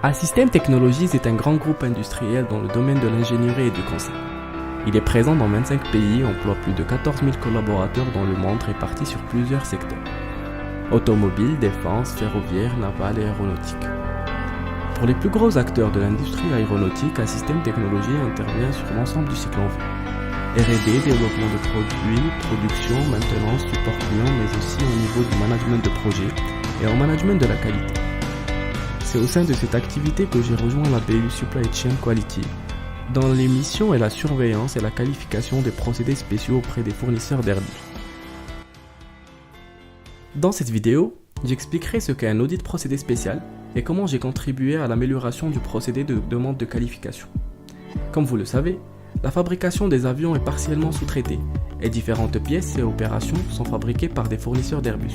Assystem Technologies est un grand groupe industriel dans le domaine de l'ingénierie et du conseil. Il est présent dans 25 pays et emploie plus de 14 000 collaborateurs dans le monde répartis sur plusieurs secteurs. Automobile, défense, ferroviaire, naval et aéronautique. Pour les plus gros acteurs de l'industrie aéronautique, Assystem Technologies intervient sur l'ensemble du cycle en V. R&D, développement de produits, production, maintenance, support client, mais aussi au niveau du management de projet et en management de la qualité. C'est au sein de cette activité que j'ai rejoint la BU Supply Chain Quality, dans les missions et la surveillance et la qualification des procédés spéciaux auprès des fournisseurs d'Airbus. Dans cette vidéo, j'expliquerai ce qu'est un audit procédé spécial et comment j'ai contribué à l'amélioration du procédé de demande de qualification. Comme vous le savez, la fabrication des avions est partiellement sous-traitée et différentes pièces et opérations sont fabriquées par des fournisseurs d'Airbus.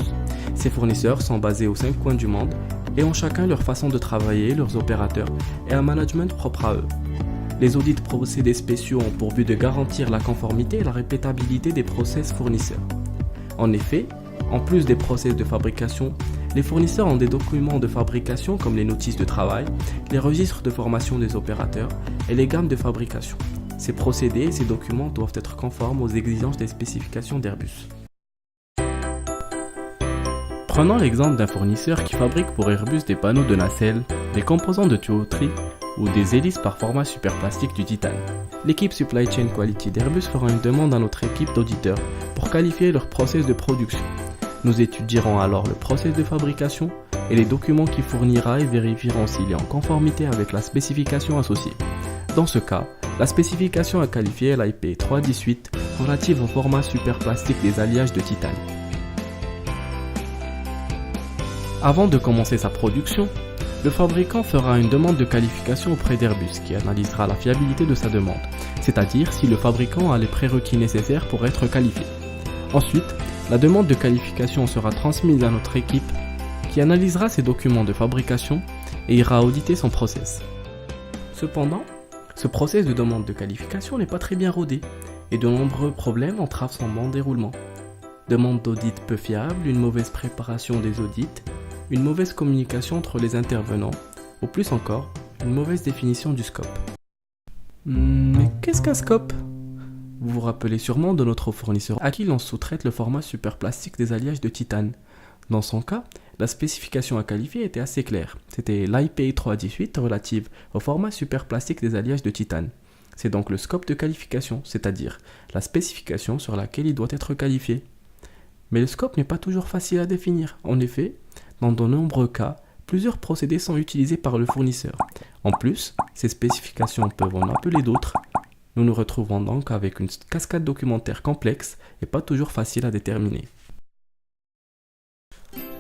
Ces fournisseurs sont basés aux 5 coins du monde et ont chacun leur façon de travailler, leurs opérateurs et un management propre à eux. Les audits procédés spéciaux ont pour but de garantir la conformité et la répétabilité des process fournisseurs. En effet, en plus des process de fabrication, les fournisseurs ont des documents de fabrication comme les notices de travail, les registres de formation des opérateurs et les gammes de fabrication. Ces procédés et ces documents doivent être conformes aux exigences des spécifications d'Airbus. Prenons l'exemple d'un fournisseur qui fabrique pour Airbus des panneaux de nacelle, des composants de tuyauterie ou des hélices par format superplastique du titane. L'équipe Supply Chain Quality d'Airbus fera une demande à notre équipe d'auditeurs pour qualifier leur process de production. Nous étudierons alors le process de fabrication et les documents qu'il fournira et vérifierons s'il est en conformité avec la spécification associée. Dans ce cas, la spécification à qualifier est l'IP 318 relative au format superplastique des alliages de titane. Avant de commencer sa production, le fabricant fera une demande de qualification auprès d'Airbus qui analysera la fiabilité de sa demande, c'est-à-dire si le fabricant a les prérequis nécessaires pour être qualifié. Ensuite, la demande de qualification sera transmise à notre équipe qui analysera ses documents de fabrication et ira auditer son process. Cependant, ce process de demande de qualification n'est pas très bien rodé et de nombreux problèmes entravent son bon déroulement. Demande d'audit peu fiable, une mauvaise préparation des audits, une mauvaise communication entre les intervenants, ou plus encore, une mauvaise définition du scope. Mais qu'est-ce qu'un scope ? Vous vous rappelez sûrement de notre fournisseur à qui l'on sous-traite le format superplastique des alliages de titane. Dans son cas, la spécification à qualifier était assez claire. C'était l'IP 318 relative au format superplastique des alliages de titane. C'est donc le scope de qualification, c'est-à-dire la spécification sur laquelle il doit être qualifié. Mais le scope n'est pas toujours facile à définir. En effet, dans de nombreux cas, plusieurs procédés sont utilisés par le fournisseur. En plus, ces spécifications peuvent en appeler d'autres. Nous nous retrouvons donc avec une cascade documentaire complexe et pas toujours facile à déterminer.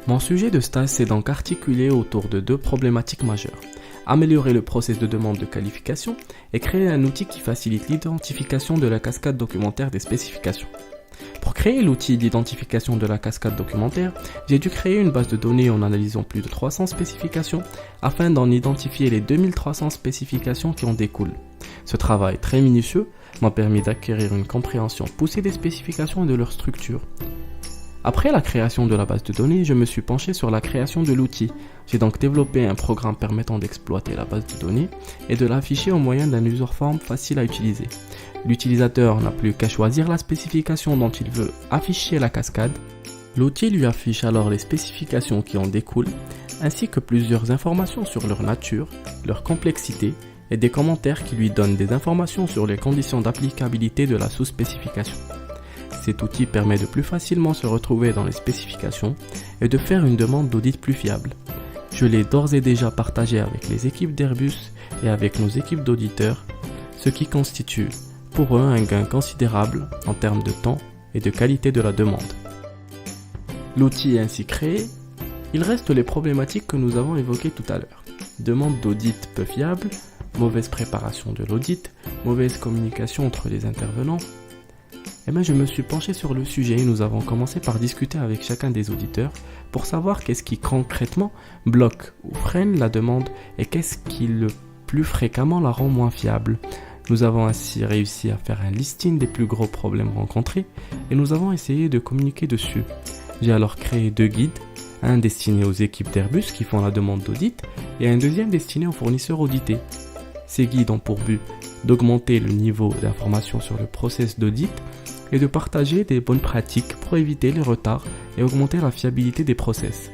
Mon sujet de stage s'est donc articulé autour de 2 problématiques majeures. Améliorer le process de demande de qualification et créer un outil qui facilite l'identification de la cascade documentaire des spécifications. Pour créer l'outil d'identification de la cascade documentaire, j'ai dû créer une base de données en analysant plus de 300 spécifications afin d'en identifier les 2300 spécifications qui en découlent. Ce travail très minutieux m'a permis d'acquérir une compréhension poussée des spécifications et de leur structure. Après la création de la base de données, je me suis penché sur la création de l'outil. J'ai donc développé un programme permettant d'exploiter la base de données et de l'afficher au moyen d'un user form facile à utiliser. L'utilisateur n'a plus qu'à choisir la spécification dont il veut afficher la cascade. L'outil lui affiche alors les spécifications qui en découlent, ainsi que plusieurs informations sur leur nature, leur complexité et des commentaires qui lui donnent des informations sur les conditions d'applicabilité de la sous-spécification. Cet outil permet de plus facilement se retrouver dans les spécifications et de faire une demande d'audit plus fiable. Je l'ai d'ores et déjà partagé avec les équipes d'Airbus et avec nos équipes d'auditeurs, ce qui constitue pour eux un gain considérable en termes de temps et de qualité de la demande. L'outil ainsi créé, il reste les problématiques que nous avons évoquées tout à l'heure. Demande d'audit peu fiable, mauvaise préparation de l'audit, mauvaise communication entre les intervenants. Je me suis penché sur le sujet et nous avons commencé par discuter avec chacun des auditeurs pour savoir qu'est-ce qui concrètement bloque ou freine la demande et qu'est-ce qui le plus fréquemment la rend moins fiable. Nous avons ainsi réussi à faire un listing des plus gros problèmes rencontrés et nous avons essayé de communiquer dessus. J'ai alors créé 2 guides, un destiné aux équipes d'Airbus qui font la demande d'audit et un deuxième destiné aux fournisseurs audités. Ces guides ont pour but d'augmenter le niveau d'information sur le process d'audit et de partager des bonnes pratiques pour éviter les retards et augmenter la fiabilité des process.